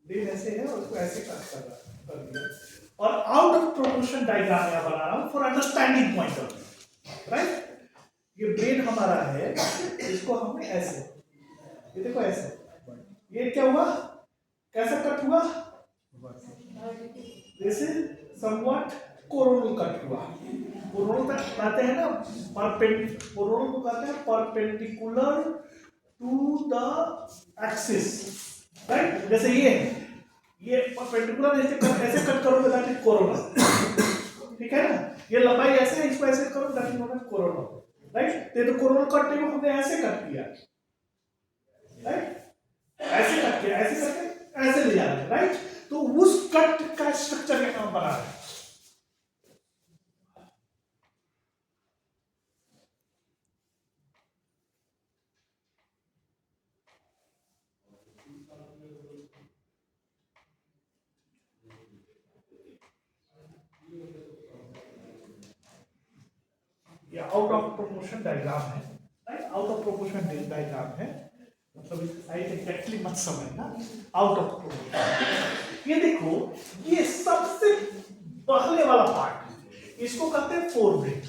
Brain ऐसे है और उसको ऐसे कट कर दिया, और आउट ऑफ प्रोपोर्शन डायग्राम यहाँ बना रहा हूँ for understanding point of view, right. ये ब्रेन हमारा है, इसको हमने ऐसे, ये देखो ऐसे, ये क्या हुआ, कैसा कट हुआ, this is somewhat coronal cut हुआ। कोरोनल कट कहते हैं ना, कोरोनल को कहते हैं perpendicular to the axis, right. जैसे ये परपेंडिकुलर ऐसे कट करोगे दैट इज कोरोनल, ठीक है ना। ये लंबाई ऐसे है, इसको ऐसे करो that is known as coronal, right. ये तो कोरोनल कट नहीं, हमने ऐसे कट किया, राइट, ऐसे कट किया, ऐसे करके ऐसे ले जा रहे हैं, राइट। तो उस कट का स्ट्रक्चर यहाँ हम बना रहे हैं। ये आउट ऑफ प्रोपोर्शन डायग्राम है, right. Out of proportion diagram है, मतलब इस साइड एग्जैक्टली मत समझना, आउट ऑफ प्रोपोर्शन। ये देखो, ये सबसे पहले वाला पार्ट, इसको कहते हैं फोरब्रेन,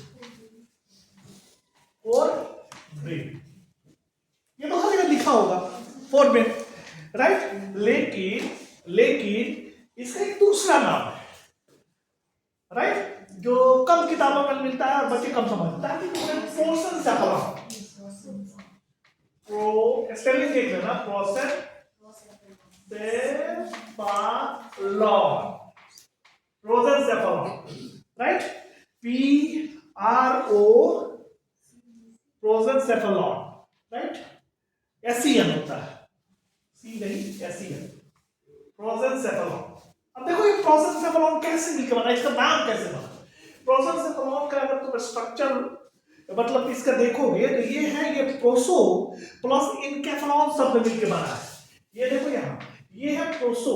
फोरब्रेन, ये तो हर जगह लिखा होगा फोरब्रेन, राइट। लेकिन इसका एक दूसरा नाम है, राइट, जो कम किताबों में मिलता है और बच्चे कम समझते हैं, प्रोसेंसेफलॉन, स्पेलिंग देख लेना, प्रोसेंसेफलॉन, राइट, PRO, प्रोसेंसेफलॉन, राइट, SEN होता है, C नहीं, SEN, प्रोसेंसेफलॉन। अब देखो ये प्रोसेंसेफलॉन कैसे मिलकर बना, इसका नाम कैसे बना। प्रोसेंसेफलॉन का अगर तुम स्ट्रक्चर मतलब इसका देखोगे तो ये है, ये प्रोसो प्लस इनकेफलॉन शब्द मिलकर बना है। ये देखो यहाँ, ये है प्रोसो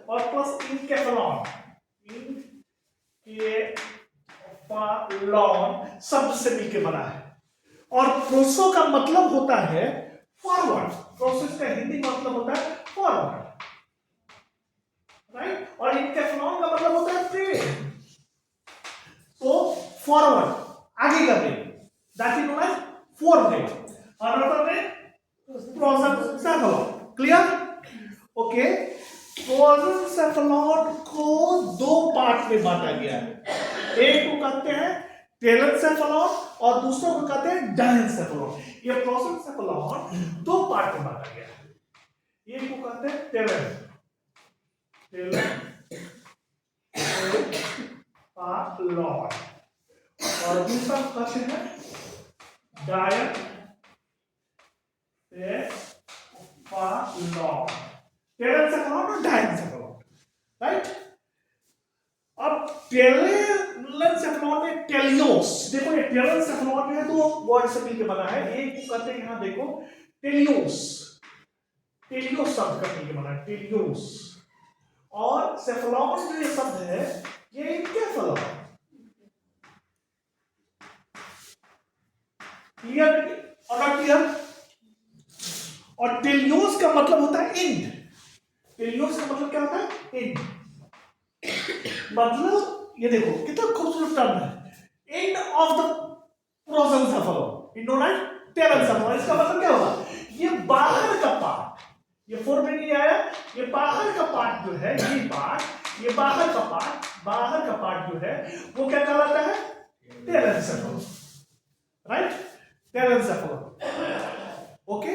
और प्लस इनकेफलॉन शब्द से मिलकर बना है। और प्रोसो का मतलब होता है फॉरवर्ड, प्रोसेस का हिंदी मतलब होता है फॉरवर्ड, राइट। और इनकेफलॉन का मतलब होता है ब्रेन, तो फॉरवर्ड, आगे का brain, that is known as forebrain, और other brain prosencephalon, clear, okay. Prosencephalon को दो पार्ट में बांटा गया है, एक को कहते हैं टेलेंसेफलॉन और दूसरा को कहते हैं डायेंसेफलॉन। ये प्रोसेंसेफलॉन दो पार्ट में बांटा गया है, एक को कहते हैं टेलेंसेफलॉन और दूसरा कहते हैं डायेंसेफलॉन, टेलेंसेफलॉन और डायेंसेफलॉन, राइट। अब टेलेंसेफलॉन में टेलियोस, देखो ये टेलेंसेफलॉन में दो वर्ड से मिलकर बना है, एक को कहते हैं यहां देखो टेलियोस, टेलियोस शब्द का मिलकर बना है, टेलियोस, और सेफलॉन जो ये शब्द है ये इनकेफलॉन, क्लियर और नॉट क्लियर। और टेलियोस का मतलब होता है एंड, टेलियोस का मतलब क्या होता है, एंड, मतलब ये देखो कितना खूबसूरत टर्म है, end of the prosencephalon in known as telencephalon. इसका मतलब क्या होगा, ये बाहर का पार्ट, ये फोरब्रेन नहीं आया, ये बाहर का पार्ट जो है, ये पार्ट, ये बाहर का पार्ट जो है वो क्या कहलाता है, टेलेंसेफलॉन, राइट, टेलेंसेफलॉन, ओके।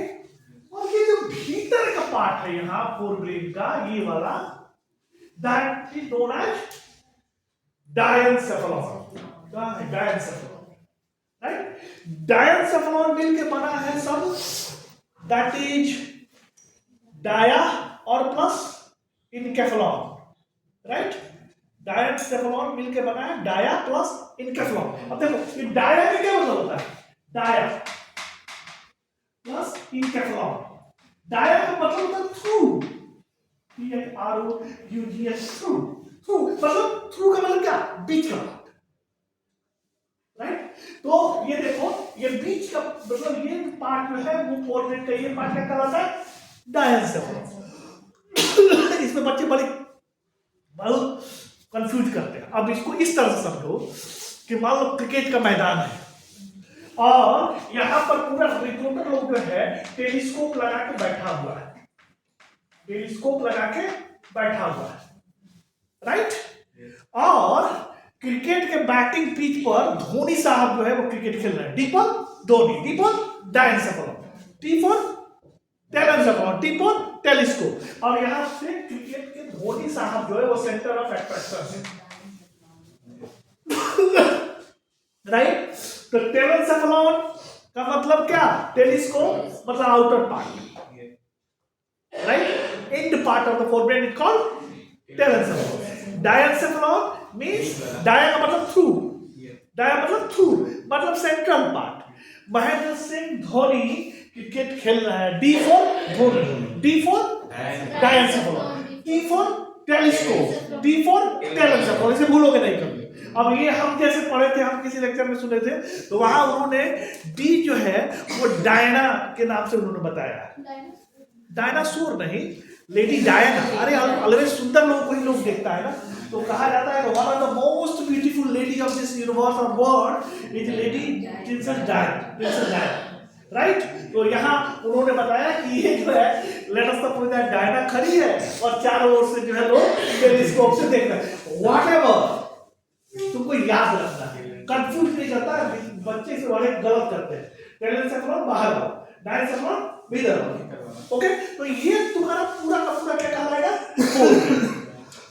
और ये जो भीतर का पार्ट है यहां फोरब्रेन का, ये वाला, that is known as diencephalon, right. Diencephalon मिलके बना है सब, दैट इज डाया और प्लस इनकेफलॉन, राइट। डायेंसेफलॉन मिलके बना है डाया प्लस इनकेफलॉन। अब देखो ये डाया में क्या मतलब होता है, डाया प्लस इनकेफलॉन, डाया का मतलब होता है थ्रू, THROUGH, थ्रू, मतलब थ्रू का मतलब क्या, बीच का पार्ट, राइट। तो ये देखो ये बीच का मतलब ये पार्ट जो है वो फोरब्रेन का, ये पार्ट क्या कहलाता है, डायंसेफेलॉन। इसमें बच्चे बड़े बहुत कंफ्यूज करते हैं। अब इसको इस तरह से समझो कि मान लो क्रिकेट का मैदान है और यहां पर पूरा रिपोर्टर लोग जो है टेलीस्कोप लगा के बैठा हुआ है, टेलीस्कोप लगा के बैठा हुआ है, राइट। और क्रिकेट के बैटिंग पिच पर धोनी साहब जो है वो क्रिकेट खेल रहे हैं। D for Dhoni, D for diencephalon, T for telencephalon, T for telescope. और यहां से क्रिकेट के धोनी साहब जो है वो सेंटर ऑफ अट्रैक्शन है, राइट। तो टेलेंसेफेलॉन का मतलब क्या? टेलीस्कोप मतलब outer part, right. End part of the forebrain is called telencephalon. Diencephalon means dia का मतलब थ्रू, डाया मतलब थ्रू मतलब central part. Mahendra Singh Dhoni cricket खेल रहा है, D for Dhoni, D for diencephalon, T for telescope, D for telencephalon. इसे भूलोगे नहीं कभी। अब ये हम जैसे पढ़े थे, हम किसी लेक्चर में सुने थे, तो वहां उन्होंने डी जो है वो डायना के नाम से उन्होंने बताया। डायनासोर नहीं, लेडी डायना। अरे अलवेज सुंदर लोगों को ही लोग देखता है ना, तो कहा जाता है one of the most beautiful lady of this universe और world is lady princess Diana, right. तो यहाँ उन्होंने बताया कि ये जो है let us suppose that Diana खड़ी है और चारों ओर से जो है लोग टेलीस्कोप से देख रहे हैं। व्हाटएवर, तुमको याद रखना है, कंफ्यूज नहीं करता है, बच्चे से बड़े गलत करते हैं। टेलेंसेफेलॉन बाहर आओ, डायंसेफेलॉन भीतर आओ, ओके। तो ये तुम्हारा पूरा का पूरा क्या कहलाएगा?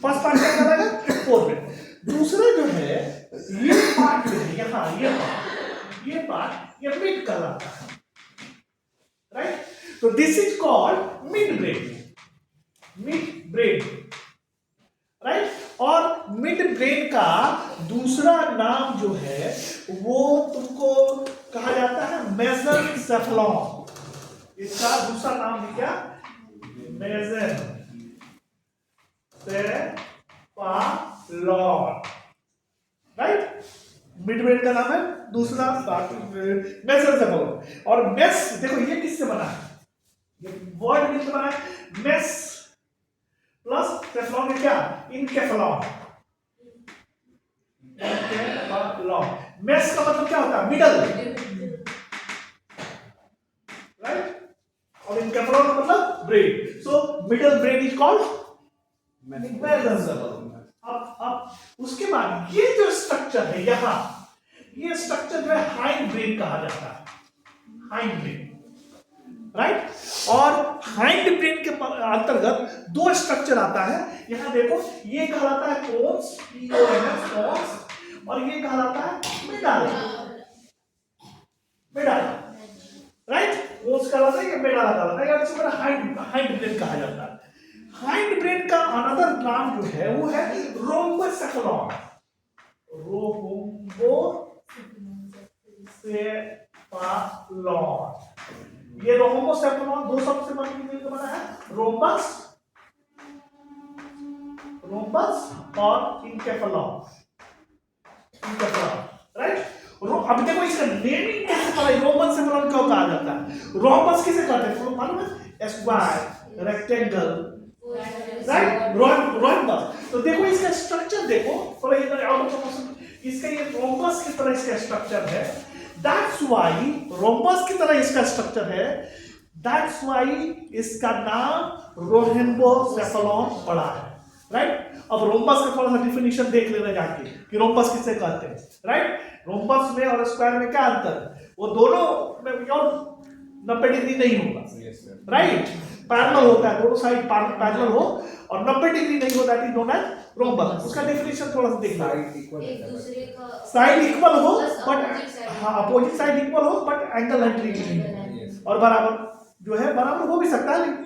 फर्स्ट पार्ट क्या कहलाएगा? फोरब्रेन। दूसरा जो है ये पार्ट जो है यहाँ, ये पार्ट ये मिड कहलाता है, राइट। तो this is called mid brain, mid brain, right. और मिड ब्रेन का दूसरा नाम जो है वो तुमको कहा जाता है मेसेनसेफेलॉन। इसका दूसरा नाम है क्या? मेसेनसेफेलॉन, राइट। मिड ब्रेन का नाम है दूसरा मेसेनसेफेलॉन। और मेस देखो ये किससे बना है? ये वर्ड किससे बना है? मेस प्लस सेफेलॉन है क्या? इनकेफेलॉन। मेस का मतलब क्या होता है? Middle, right. और इनकेफेलॉन का मतलब brain. So middle brain is called mesencephalon. अब उसके बाद ये जो स्ट्रक्चर है यहाँ, ये स्ट्रक्चर जो है हाइंड ब्रेन कहा जाता है, हाइंड ब्रेन, राइट। और हाइंड ब्रेन के अंतर्गत दो स्ट्रक्चर आता है। यहां देखो, ये कहलाता है पोन्स, P-O-N-S, पोन्स, और ये कहलाता है मेडाला, मेडाला, राइट। पोन्स कहलाता है, ये मेडाला कहलाता है, या इसी तरह हाइंड ब्रेन कहा जाता है। हाइंड ब्रेन का अनदर नाम जो है वो है रोम्बोसेफेलॉन, रोम्बोसेफेलॉन। ये रोम्बोसेफेलॉन दो शब्द से बना है, रोम्बस, रोम्बस और इनकेफेलॉन, इनकेफेलॉन, राइट। अब देखो इसका नेमिंग कैसे पड़ा, रोम्बोसेफेलॉन क्यों कहा जाता है? रोम्बस किसे कहते हैं? मालूम है? Square, rectangle, right, rhombus. तो देखो इसका स्ट्रक्चर देखो, थोड़ा इधर आउट ऑफ प्रोपोर्शन, इसका ये रोम्बस की तरह इसका स्ट्रक्चर है। दैट्स व्हाई रोम्बस की तरह इसका स्ट्रक्चर है, दैट्स व्हाई इसका नाम रोम्बोसेफेलॉन पड़ा है, राइट। अब रोम्बस का थोड़ा सा डिफिनीशन देख लेना जाके कि रोम्बस किसे कहते हैं, राइट। रोम्बस में और स्क्वायर में क्या अंतर है? वो दोनों में 90 डिग्री नहीं होगा, राइट। पैरेलल होता है, दोनों साइड पैरेलल हो और 90 डिग्री नहीं हो, that is known as rhombus. उसका डेफिनेशन थोड़ा सा देखना, साइड इक्वल हो बट अपोजिट साइड इक्वल हो बट एंगल 90 डिग्री नहीं हो, और बराबर जो है बराबर हो भी सकता है, लेकिन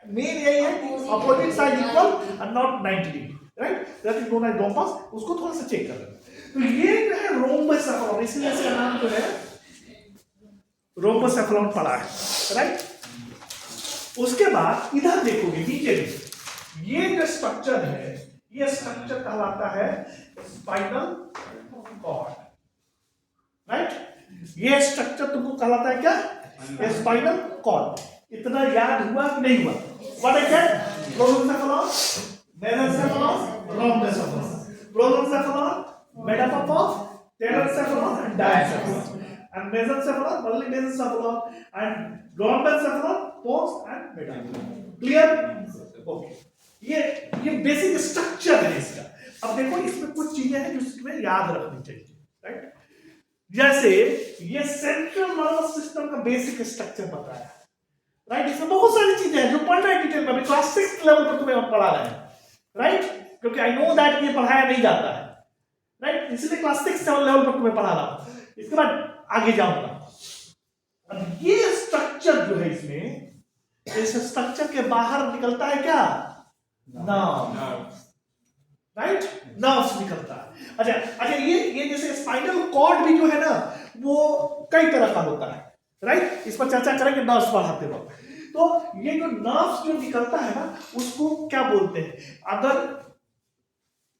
मेन यही है कि opposite side equal and not 90 degree, right. That is known as rhombus. उसको थोड़ा सा चेक कर लेना। तो ये जो है रोम्बोसेफेलॉन, इसलिए इसका नाम जो है रोम्बोसेफेलॉन पड़ा है, राइट। उसके बाद इधर देखोगे नीचे में ये जो स्ट्रक्चर है, ये स्ट्रक्चर कहलाता है स्पाइनल कॉर्ड, राइट। ये स्ट्रक्चर तुमको कहलाता है क्या? Spinal cord. इतना याद हुआ कि नहीं हुआ? What I said? Prosencephalon, mesencephalon, rhomboencephalon. Prosencephalon made up of telencephalon and diencephalon. And mesencephalon, only mesencephalon, and rhomboencephalon, pons and meta. Clear? Okay. ये बेसिक स्ट्रक्चर है इसका. अब देखो इसमें कुछ चीजें हैं जो इसमें याद रखनी चाहिए, राइट? जैसे ये सेंट्रल नर्वस सिस्टम का बेसिक स्ट्रक्चर बताया, राइट? इसमें बहुत सारी चीजें हैं जो पढ़ना है डिटेल में. क्लास 6 लेवल पर तुम्हें हम पढ़ा रहे हैं, राइट? क्योंकि आई नो दैट ये पढ़ाया नहीं जाता है, राइट? इसलिए क्लास 6 लेवल पर तुम्हें पढ़ा रहा हूं. इसके बाद आगे जाऊंगा. अब ये स्ट्रक्चर जो है इसमें, इस स्ट्रक्चर के बाहर निकलता है क्या? Nerve, right? नर्व्स निकलता है. अच्छा, ये जैसे स्पाइनल कॉर्ड भी जो है ना वो कई तरह का होता है, राइट? इस पर चर्चा करेंगे नर्व्स पढ़ाते वक्त. तो ये जो नर्व्स जो निकलता है ना उसको क्या बोलते हैं? अगर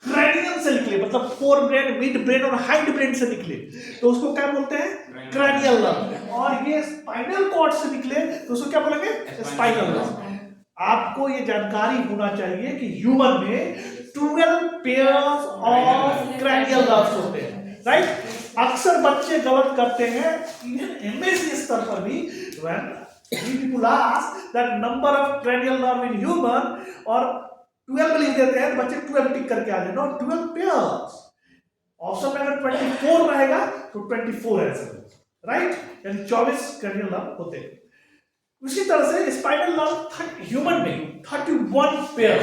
क्रैनियम से निकले, मतलब फोर ब्रेन, मिड ब्रेन और हाइंड ब्रेन से निकले तो उसको क्या बोलते हैं? Cranial nerve. और ये स्पाइनल कॉर्ड से निकले तो उसको क्या बोलेंगे? Spinal nerve. आपको ये जानकारी होना चाहिए कि ह्यूमन में 12 पेयर्स ऑफ क्रैनियल नर्व्स होते हैं, राइट? अक्सर बच्चे गलत करते हैं, इवन एमएससी स्तर पर भी. when people ask that number of cranial nerve in human और 12 लिख देते हैं तो बच्चे 12 टिक करके आ जाए. No, 12 pairs. ऑप्शन में अगर 24 रहेगा तो 24 आंसर, राइट? यानी 24 क्रैनियल नर्व होते हैं. उसी तरह से स्पाइनल नर्व ह्यूमन में 31 पेयर,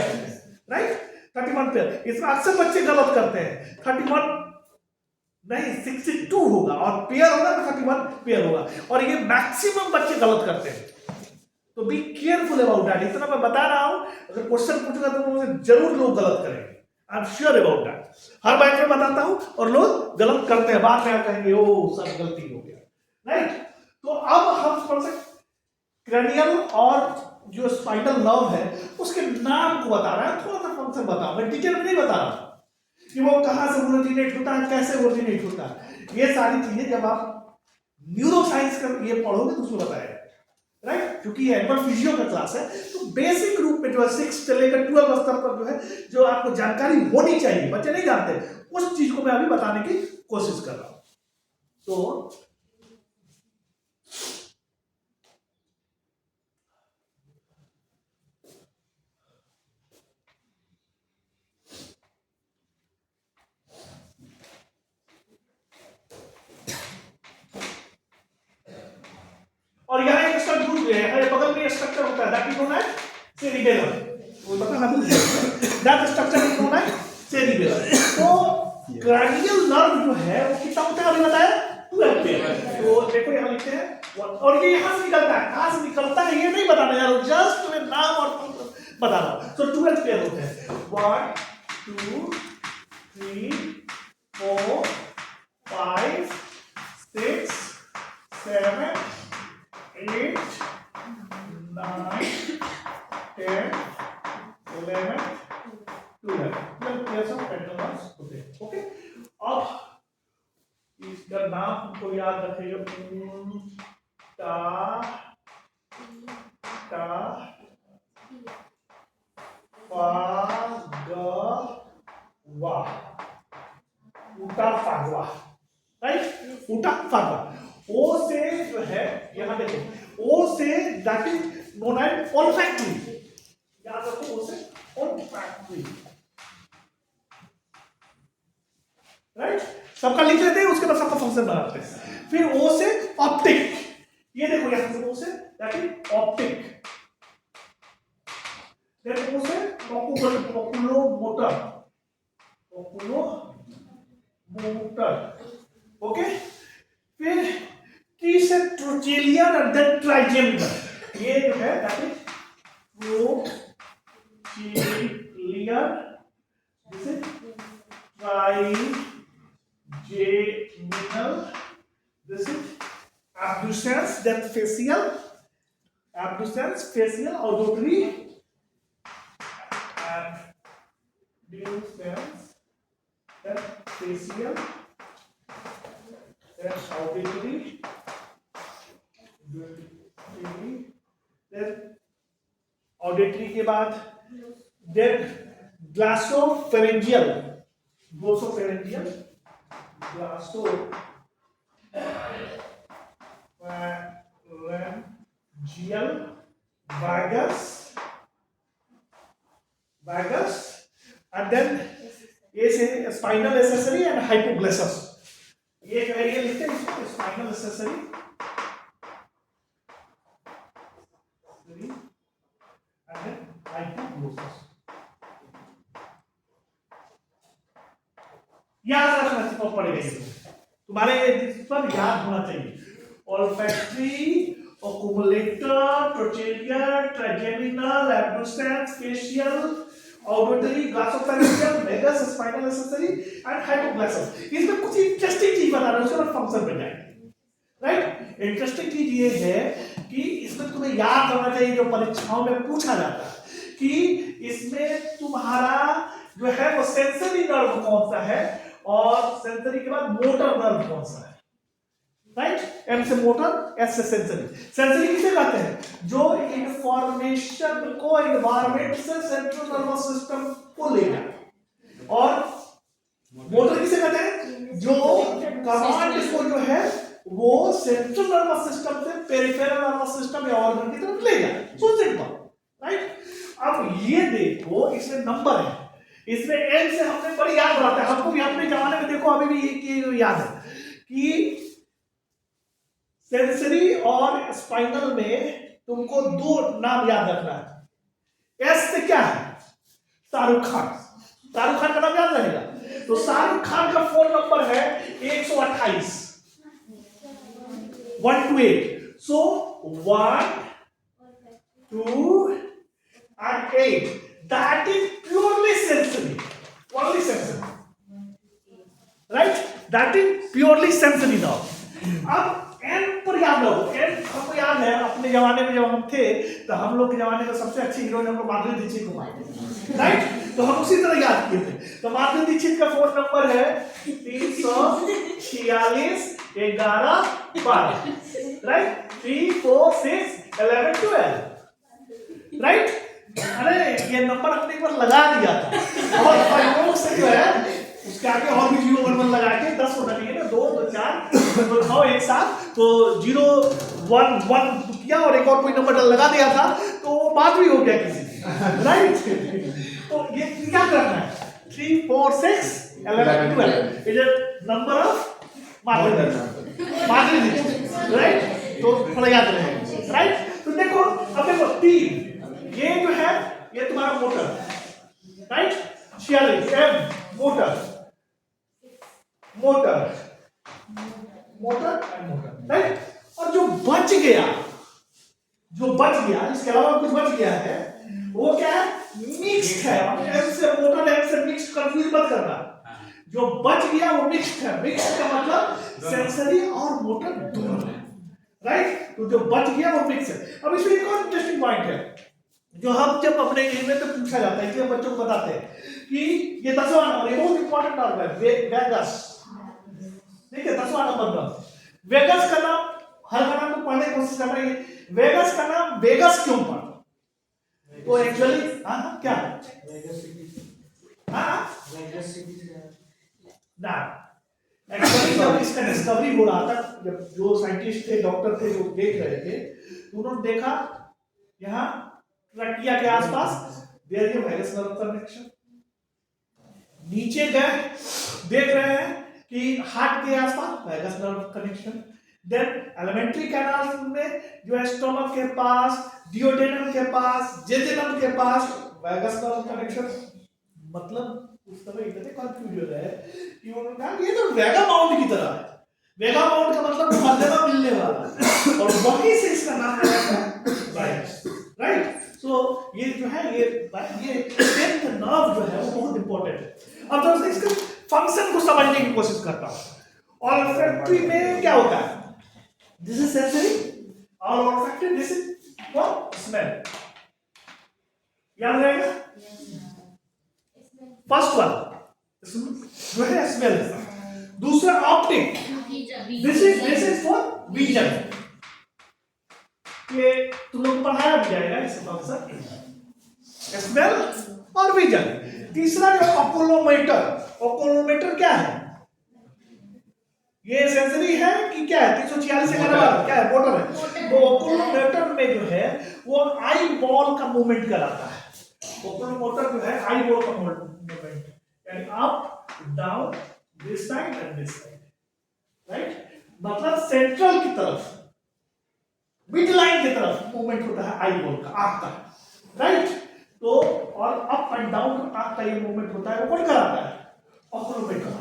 राइट? 31 पेयर. इसमें अक्सर बच्चे गलत करते हैं. 31 नहीं, 62 होगा और पेयर होगा तो 31 पेयर होगा. और ये मैक्सिमम बच्चे गलत करते हैं. तो बी केयरफुल अबाउट दैट. इतना मैं बता रहा हूं, अगर क्वेश्चन पूछूंगा तो जरूर लोग गलत करेंगे. I am sure about that. हर बार में बताता हूं और लोग गलत करते हैं. बाद में आप कहेंगे ओ सब गलती हो गया, राइट? तो अब हम पढ़ सकते क्रैनियल और जो स्पाइनल नर्व है उसके नाम को बता रहा है. थोड़ा सा फंक्शन बताओ, मैं डिटेल में नहीं बता रहा कि वो कहां से ओरिजिनेट होता है, कैसे ओरिजिनेट होता है. ये सारी चीजें जब आप न्यूरो साइंस का ये पढ़ोगे तो उसको बताएगा, राइट? क्योंकि ये एनिमल फिजियो का क्लास है. तो बेसिक रूप में जो है 6 से लेकर 12 स्तर पर जो है जो आपको जानकारी होनी चाहिए, बच्चे नहीं जानते, उस चीज को मैं अभी बताने की कोशिश कर रहा हूं. तो और यहाँ एक स्ट्रक्चर है, बगल में स्ट्रक्चर होता है that is known as cerebellum. वो पता ना, that structure is known as cerebellum. तो क्रैनियल नर्व जो है वो कितना होता है अभी बताया? 12 पेयर. तो देखो यहाँ लिखते हैं और ये यहाँ से निकलता है. कहाँ से निकलता है ये नहीं बताना यार, जस्ट तुम्हें नाम और बता रहा हूँ. तो 12 पेयर होते हैं. 1 2 3 4 5 6 7 8 9 10 11 12 pairs of cranial nerves होते हैं. ओके, अब इसका नाम हमको याद रखिएगा. टा टा पा ग वा. उटा फागवा, राइट? उटा फागवा. ओ से जो है यहां देखो, ओ से that is known as olfactory. याद रखो, ओ से ऑल्फैक्टरी, राइट? सबका लिख लेते हैं, उसके बाद सबका फंक्शन बनाते हैं. फिर ओ से ऑप्टिक. ये देखो यहां से ओ से that is optic. Then O से ओकुलो मोटर. ओके. फिर टी से ट्रोचेलियर और देन ट्राइजेमिनल. ये जो है that is trochlear, this is trigeminal, this is abducens, then facial, abducens, facial, auditory, abducens, then facial, then auditory, then auditory के बाद then glossopharyngeal, glossopharyngeal, glossopharyngeal, vagus and then ये से spinal accessory and हाइपोग्लोसस। ये जो है ये लिखते हैं स्पाइनल एक्सेसरी एंड हाइपोग्लोसस। याद रखना पड़ेगा, तुम्हारे इस पर याद होना चाहिए। Olfactory, oculomotor, trochlear, trigeminal, abducens, facial, auditory, glossopharyngeal, vagus, spinal accessory and hypoglossus. इसमें कुछ इंटरेस्टिंग चीज बता रहा हूं, उसके बाद फंक्शन बन जाएगा। राइट, इंटरेस्टिंग चीज ये है कि इसमें तुम्हें याद होना चाहिए, जो परीक्षाओं में पूछा जाता है कि इसमें तुम्हारा जो है वो सेंसरी नर्व कौन सा है और सेंसरी के बाद मोटर नर्व कौन सा है। राइट, एम से मोटर, एस से सेंसरी। सेंसरी किसे कहते हैं? जो इंफॉर्मेशन को एनवायरनमेंट से सेंट्रल नर्वस सिस्टम को ले जाए। और मोटर किसे कहते हैं? जो कमांड को जो है वो सेंट्रल नर्वस सिस्टम से पेरिफेरल नर्वस सिस्टम या ऑर्गन की तरफ ले जाए। So simple. राइट, अब ये देखो इसमें नंबर है, इसमें एन से हमने बड़ी याद रहता है, हमको भी अपने जमाने में देखो अभी भी ये याद है कि सेंसरी और स्पाइनल में तुमको दो नाम याद रखना है। एस से क्या है? शाहरुख खान। शाहरुख खान का नाम याद रहेगा। तो शाहरुख खान का फोन नंबर है 128 128। सो 1 2 and 8, that is purely sensory, right? That is purely sensory now. अब एन पर याद रखो, एन हमको याद है अपने जमाने में जब हम थे तो हम लोग के जमाने में सबसे अच्छी हीरोइन हमको माधुरी दीक्षित को मानते, राइट? तो हम उसी तरह याद किए थे। तो माधुरी दीक्षित का फोन नंबर है 346 11 12, राइट? 3 4 6 11 12, राइट? अरे ये नंबर अपने एक बार लगा दिया था और प्रयोग से जो है उसके आगे और भी 0 1 1 लगा के 10 होना चाहिए ना, 2 2 4 तो 9 एक साथ, तो 0 1 1 किया और एक और कोई नंबर लगा दिया था तो वो बात भी हो गया किसी, राइट? तो ये क्या करना है? 3 4 6 11 12 is a number of Madhuri, right? तो थोड़ा याद रहेगा, राइट? तो देखो अब देखो 3 ये जो है ये तुम्हारा motor, right? 46 M motor motor motor and motor, right? और जो बच गया इसके अलावा कुछ बच गया है वो क्या है? मिक्स्ड है। एम से मोटर, एम से मिक्स्ड कंफ्यूज मत करना। जो बच गया वो मिक्स्ड है। मिक्स्ड का मतलब सेंसरी और मोटर दोनों है, राइट? तो जो बच गया वो मिक्स है। अब इसमें एक और इंटरेस्टिंग पॉइंट है जो हम जब अपने में तो पूछा जाता है, इसलिए बच्चों को बताते हैं कि ये 10वां नंबर, ये बहुत इंपॉर्टेंट नंबर है, वेगस। ठीक है, 10वां नंबर का वेगस का नाम, हर का नाम तो पढ़ने की कोशिश कर रहे हैं। वेगस का नाम वेगस क्यों पड़ा? तो एक्चुअली क्या ना एक्चुअली जब इसका डिस्कवरी हो रहा था, जब जो साइंटिस्ट थे, डॉक्टर थे, जो देख रहे थे, उन्होंने देखा यहाँ ट्रकिया के आसपास there is vagus nerve connection. नीचे गए देख रहे हैं कि हार्ट के आसपास vagus nerve connection. Then alimentary canal में जो है स्टोमक के पास, डियोडेनम के पास, जेजुनम के पास वेगस नर्व कनेक्शन। मतलब उस समय इतने कंफ्यूज हो रहे कि उन्होंने कहा ये तो वेगा माउंट की तरह है। वेगा माउंट का मतलब मध्यमा मिलने वाला, और वहीं से इसका नाम आया था वेगस, राइट? सो ये जो है ये 10th नर्व जो है वो बहुत इंपॉर्टेंट है। अब तो इसके फंक्शन को समझने की कोशिश करता हूं। ऑल्फैक्टरी में क्या होता है? दिस इज सेंसरी और olfactory this is for smell. याद रहेगा? फर्स्ट वन जो है स्मेल, दूसरा optic, this is for vision. ये तुम लोग तो पढ़ाया भी जाएगा इस फंक्शन, स्मेल और विजन। तीसरा जो ओकुलोमीटर, ओकुलोमीटर क्या है? ये सेंसरी है कि क्या है? 346 से क्या है? मोटर है। तो ओकुलोमीटर में जो है वो आई बॉल का मूवमेंट कराता है। ओकुलोमीटर जो है आई बॉल का मूवमेंट, यानी up down, this side and this side, right? मतलब सेंट्रल की तरफ, मिड लाइन की तरफ मूवमेंट होता है आई बॉल का, आंख का, राइट? तो और अप एंड डाउन आंख का ये मूवमेंट होता है, वो कौन कराता है? Oculomotor,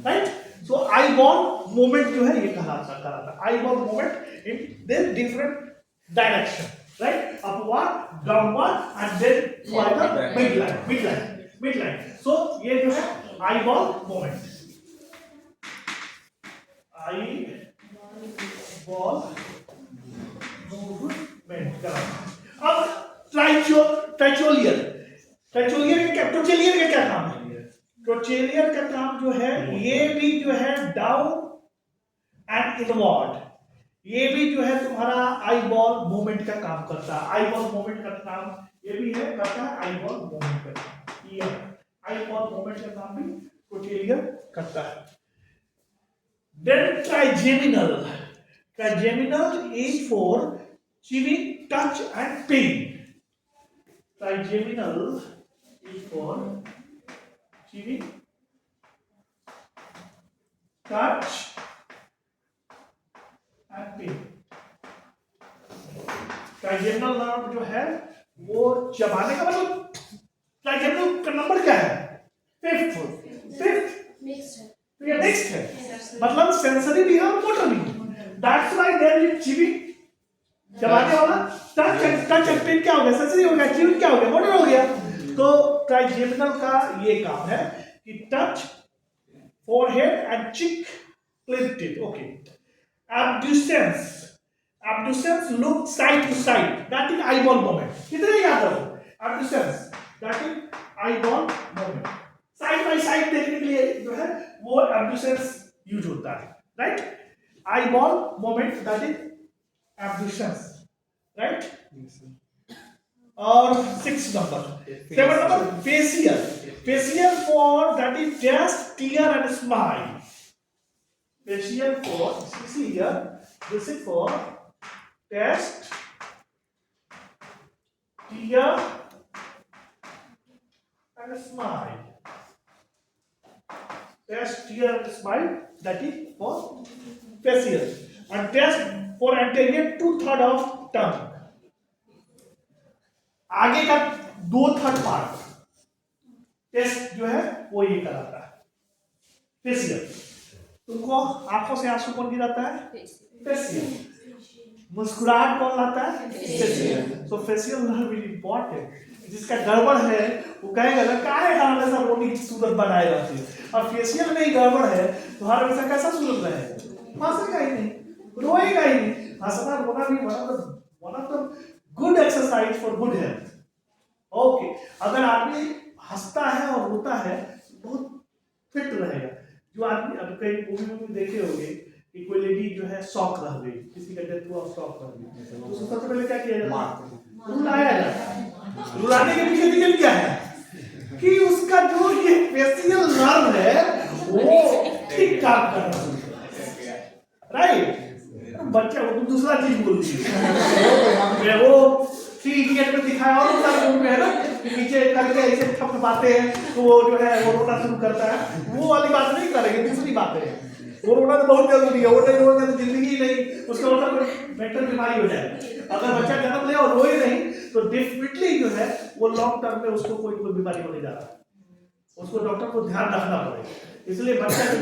right? So eyeball movement जो है ये कराता है। Eyeball movement in this different direction, right? Upward, downward and then toward mid line. So ये जो है eyeball movement, eyeball movement कराता है। अब ट्राइचोलियर का क्या काम है? ट्रोचेलियर का काम जो है ये भी जो है डाउन एंड इनवर्ड, ये भी जो है तुम्हारा आई बॉल मूवमेंट का काम करता है। आई बॉल मूवमेंट का काम ये भी है, करता है आई बॉल मूवमेंट का काम। ये आई बॉल मूवमेंट का काम भी ट्रोचेलियर करता है। Then trigeminal is for chewing, touch and pain. Trigeminal is for chewing, touch and pain. Trigeminal nerve जो है वो चबाने का मतलब, ट्राइजेमिनल का नंबर क्या है? फिफ्थ नेक्स्ट है, मतलब सेंसरी भी है और मोटर भी है। That's why there is chewing, चबाने वाला, टच एंड पेन क्या हो गया? सेंसरी हो गया, चीविंग क्या हो गया? मोटर हो गया। तो ट्राइजेमिनल का ये काम है कि touch forehead and cheek clenched, okay. abducens look side to side, that is eyeball movement, कितने याद रखो? abducens, that is eyeball movement, side by side देखने के लिए जो है वो abducens यूज होता है, right? eyeball movement, that is abducens, right? और 6 number, 7 number facial for that is just tear and smile. Facial for, see here, this is for test, tear and smile. Test, tear and smile, that is for facial. And test for anterior 2/3 of tongue, आगे का 2/3 part test जो है वो ये कराता है, facial. तुमको आंखों से आंसू कौन गिराता है? फेशियल। मुस्कुराहट कौन लाता है? Facial. So facial nerve is important. जिसका गड़बड़ है वो कहेगा ना काहे हमेशा रोनी की सूरत बनाए रहती है, और फेशियल में ही गड़बड़ है तो हर हमेशा कैसा सूरत रहेगा? हंसेगा ही नहीं, रोएगा ही नहीं। हंसना रोना भी one of the good exercise for good health. Okay, अगर आदमी हंसता है और रोता है बहुत फिट रहेगा। जो आदमी, अब कई मूवी में देखे होंगे कि कोई लेडी जो है शॉक रह गई, किसी का डेथ हुआ, शॉक रह गई, तो सबसे पहले क्या किया जाता है? रुलाया जाता है। रुलाने के पीछे रीजन क्या है? कि उसका जो ये फेशियल नर्व है वो ठीक काम कर रहा है, राइट? बच्चा वो दूसरा चीज बोल दी वो 3 इडियट में दिखाया और दूसरा मूवी में है ना कि नीचे करके ऐसे थपथपाते हैं तो वो जो है वो रोना शुरू करता है। वो वाली बात नहीं करेंगे, दूसरी बातें हैं। वो रोना तो बहुत जरूरी है, वो नहीं रोएगा तो जिंदगी ही नहीं, उसका मतलब मेंटल बीमारी हो जाएगी। अगर बच्चा जन्म ले और रोए नहीं तो डेफिनेटली जो है वो लॉन्ग टर्म में उसको कोई बीमारी होने जा रहा है, उसको डॉक्टर को ध्यान रखना पड़ेगा। इसलिए बच्चा जन्म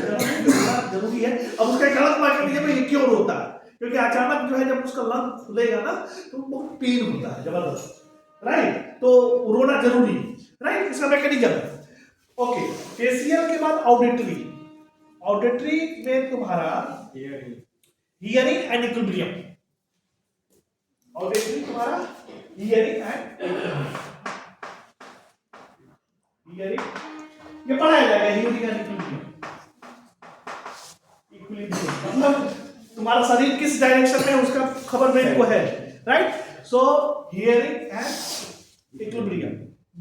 जरूरी है। अब उसका गलत मार्केट में ये क्यों रोता है? क्योंकि अचानक जो है जब उसका लंग खुलेगा ना तो बहुत पेन होता है जबरदस्त, राइट? तो रोना जरूरी, राइट? इसका मैकेनिज्म। ओके, फेशियल के बाद ऑडिटरी में तुम्हारा हियरिंग एंड इक्विलिब्रियम, ऑडिटरी तुम्हारा हियरिंग एंड हियरिंग, ये पढ़ाया जाएगा हियरिंग एंड इक्विलिब्रियम मतलब तुम्हारा शरीर किस डायरेक्शन में उसका खबर मेरे को है, right? So hearing and equilibrium.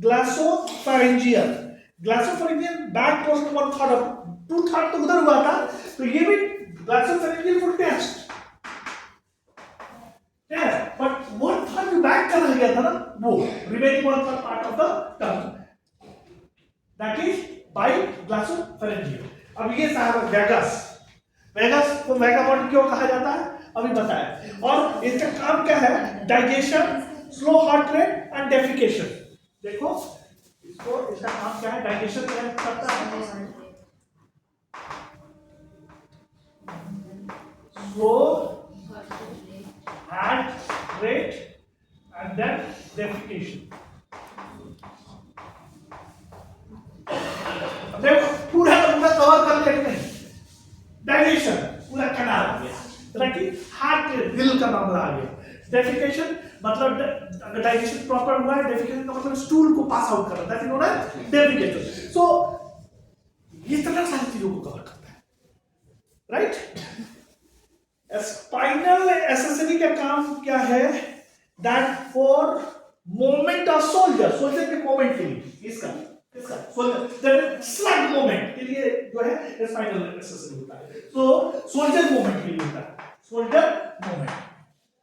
Glossopharyngeal, glossopharyngeal back portion 1/3 2/3 तो उधर हुआ था, तो ये भी ग्लासोफैरिंजियल फुल टेस्ट है, बट 1/3 जो बैक का रह गया था ना, वो remaining 1/3 part of the tongue, that is by glossopharyngeal. अब ये सारा वेगस, वेगस को वेगाबॉन्ड क्यों कहा जाता है अभी बताया, और इसका काम क्या है, digestion, slow heart rate and defecation. देखो इसको, इसका काम क्या है, डाइजेशन करता है, slow heart rate and then defecation. देखो पूरा पूरा कवर कर लिया कि नहीं, डाइजेशन पूरा कनाल आ गया, हार्ट रेट दिल का मामला आ गया, डेफिकेशन मतलब अगर डाइजेशन प्रॉपर हुआ है, डेफिकेशन का मतलब स्टूल को पास आउट करना, that is known as defecation. So ये तरह सारी चीजों को कवर करता है, राइट। स्पाइनल एक्सेसरी का काम क्या है, that for movement of soldier, soldier के मूवमेंट के लिए, इसका सोल्जर स्लग मूवमेंट के लिए जो है स्पाइनल एक्सेसरी होता है, तो सोल्जर मूवमेंट के लिए होता है, shoulder movement,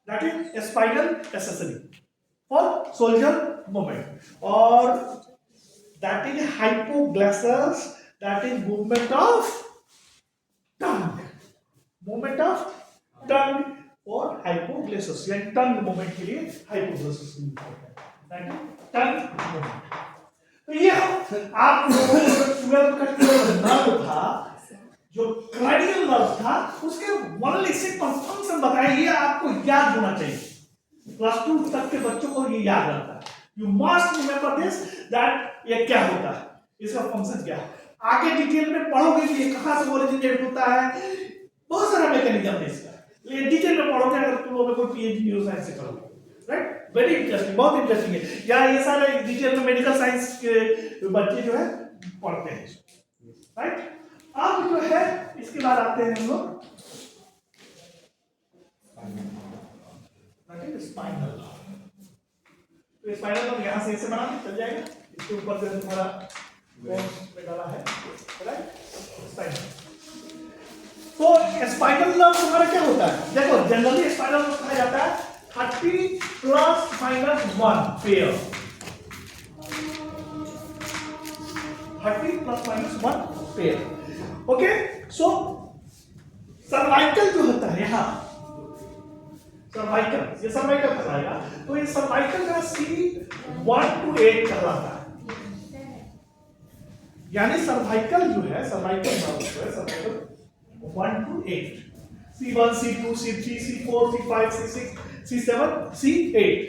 that is spinal accessory for shoulder movement. और that is hypoglossus, that is movement of tongue, movement of tongue और हाइपोग्लॉसस, यानी टंग मूवमेंट के लिए हाइपोग्लॉसस यूज होता है, दैट इज टंग मूवमेंट। तो ये आप लोगों को 12 का नर्व था, जो क्रेनियल नर्व था, उसके ओनली सिंपल फंक्शन बताया, ये आपको याद होना चाहिए, क्लास 2 तक के बच्चों को ये याद रहता है, you must remember this, that ये क्या होता है, इसका फंक्शन क्या है, आगे डिटेल में पढ़ोगे कि ये कहां से ओरिजिनेट होता है, बहुत सारा मैकेनिज्म है इसका, लेकिन डिटेल में पढ़ोगे अगर तुम लोग कोई पीएचडी न्यूरो साइंस से करोगे, राइट, वेरी इंटरेस्टिंग, बहुत इंटरेस्टिंग है, या ये सारे डिटेल में मेडिकल साइंस के बच्चे जो है पढ़ते हैं, राइट। अब जो है इसके बाद आते हैं हम लोग स्पाइनल, तो स्पाइनल नर्व यहां से ऐसे बना चल जाएगा, इसके ऊपर से थोड़ा बोन्स में डाला है, राइट, स्पाइनल। तो स्पाइनल नर्व तुम्हारा क्या होता है, देखो जनरली स्पाइनल नर्व कहा जाता है 30 plus minus 1 pair, 30 plus minus 1 pair, okay. So cervical जो होता है यहाँ, सर्वाइकल, ये सर्वाइकल कहलाएगा, तो ये सर्वाइकल का C1 to 8 कहलाता है, यानी सर्वाइकल जो है, सर्वाइकल नर्व जो है, cervical 1 to 8, C1 C2 C3 C4 C5 C6 C7 C8।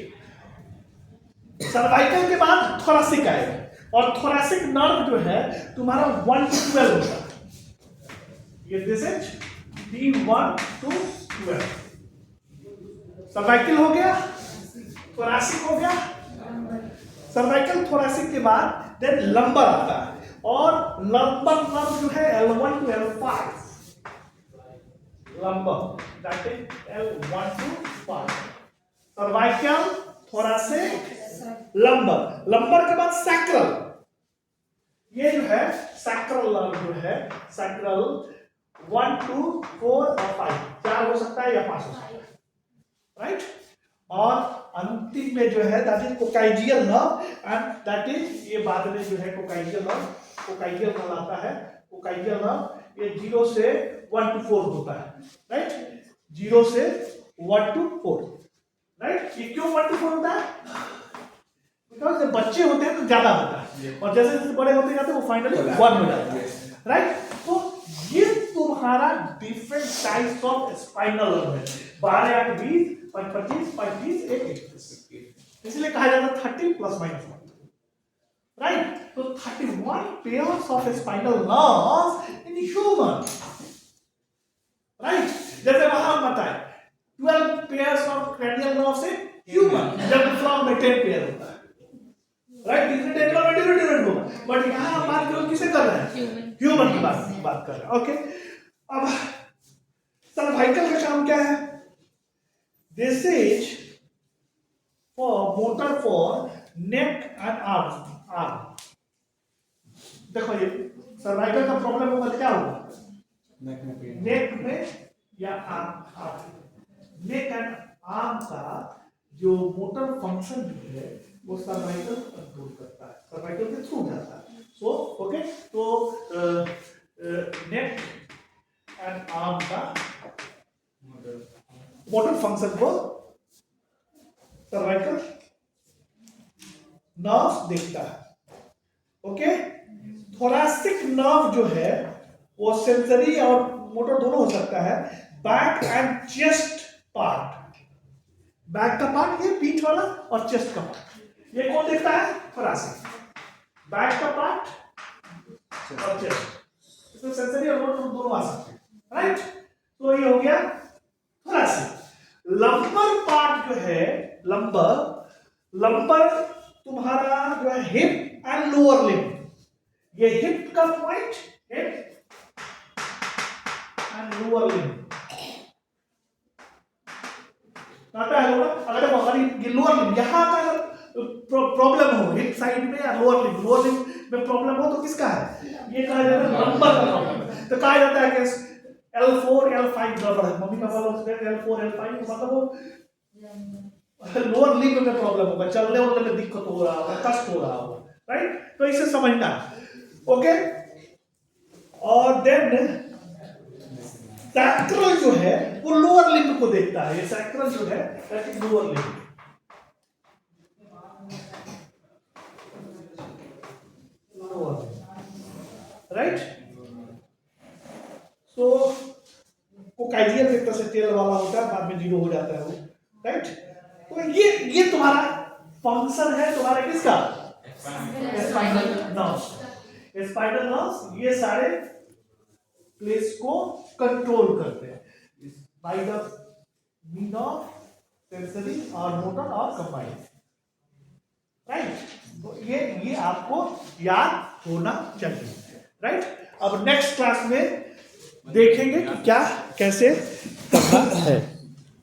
Cervical के बाद थोरैसिक आएगा, और थोरैसिक नर्व जो है तुम्हारा 1 to 12 होता है, ये this is D1 to 12, cervical हो गया, थोरैसिक हो गया, सर्वाइकल थोरैसिक के बाद देन लंबर आता है, और लंबर नर्व जो है L1 to L5, lumbar that is L1 to 5, cervical, thoracic, lumbar, lumbar के बाद सैक्रल, ये जो है सैक्रल नर्व जो है, सैक्रल 1 2 4 और 5, 4 हो सकता है या 5 हो सकता है, राइट। और अंतिम में जो है that is coccygeal nerve, and that is, ये बाद में जो है कोकाइजियल नर्व, कोकाइजियल नर्व आता है, कोकाइजियल नर्व ये 0 से 1 to 4 होता है, राइट, 0 से 1 to 4, राइट। ये क्यों 1 to 4 होता है, बिकॉज जब बच्चे होते हैं तो ज्यादा होता है, और जैसे जैसे बड़े होते जाते हैं वो फाइनली 1 हो जाता है, राइट। तो ये तुम्हारा different types of spinal nerve है, 12 8 20 25 35 31, इसलिए कहा जाता है 30 प्लस माइनस 1, राइट। तो 31 pairs of spinal nerves in human, right, जैसे वहां बताए 12 pairs of cranial nerves in human, जब फ्रॉग में 10 पेयर होता है, राइट, इसमें 10 और डिफरेंट होगा, बट यहां हम बात करो किसे कर रहे हैं, ह्यूमन की बात कर रहे हैं, ओके। अब सर्वाइकल का काम क्या है, this is motor for neck and arm. देखो ये सर्वाइकल का प्रॉब्लम होगा तो क्या होगा, नेक में या आर्म। नेक एंड आर्म का जो मोटर फंक्शन जो है वो सर्वाइकल कंट्रोल करता है, सर्वाइकल के थ्रू जाता है। सो ओके, तो नेक एंड आर्म का मोटर फंक्शन को सर्वाइकल नर्व देखता है। ओके, थोरैसिक नर्व जो है वो सेंसरी और मोटर दोनों हो सकता है। Back and chest part, back का पार्ट ये पीठ वाला और चेस्ट का पार्ट ये कौन देखता है, थोरैसिक। बैक का पार्ट और चेस्ट, इसमें सेंसरी और मोटर दोनों आ सकते हैं, राइट। तो ये हो गया थोरैसिक। लंबर पार्ट जो है, लंबर तुम्हारा जो है हिप एंड लोअर लिम्ब। ये हिप का point, hip and lower limb आता है लोग। अगर हमारी लोअर लिम्ब यहाँ का अगर प्रॉब्लम हो हिप साइड में या लोअर लिम्ब में प्रॉब्लम हो तो किसका है, ये कहा जाता है लंबर का प्रॉब्लम है। तो कहा जाता है कि L4 L5 गड़बड़ है। मम्मी पापा लोग कहते हैं L4 L5 मतलब वो लोअर लिम्ब में प्रॉब्लम होगा, चलने उलने में दिक्कत हो रहा होगा, कष्ट हो रहा होगा, राइट। तो इसे समझना, ओके। और देन सैक्रल जो है वो लोअर लिम्ब को देखता है। ये सैक्रल जो है that is lower limb, right. So coccygeal एक तरह से तेल वाला होता है, बाद में जीरो हो जाता है वो, राइट। तो ये तुम्हारा फंक्शन है तुम्हारा किसका, स्पाइनल नर्व। स्पाइनल नर्व ये सारे प्लेस को कंट्रोल करते हैं by the mean of sensory और मोटर और कंबाइंड, राइट। तो ये आपको याद होना चाहिए, राइट। अब नेक्स्ट क्लास में देखेंगे कि क्या कैसे करना है।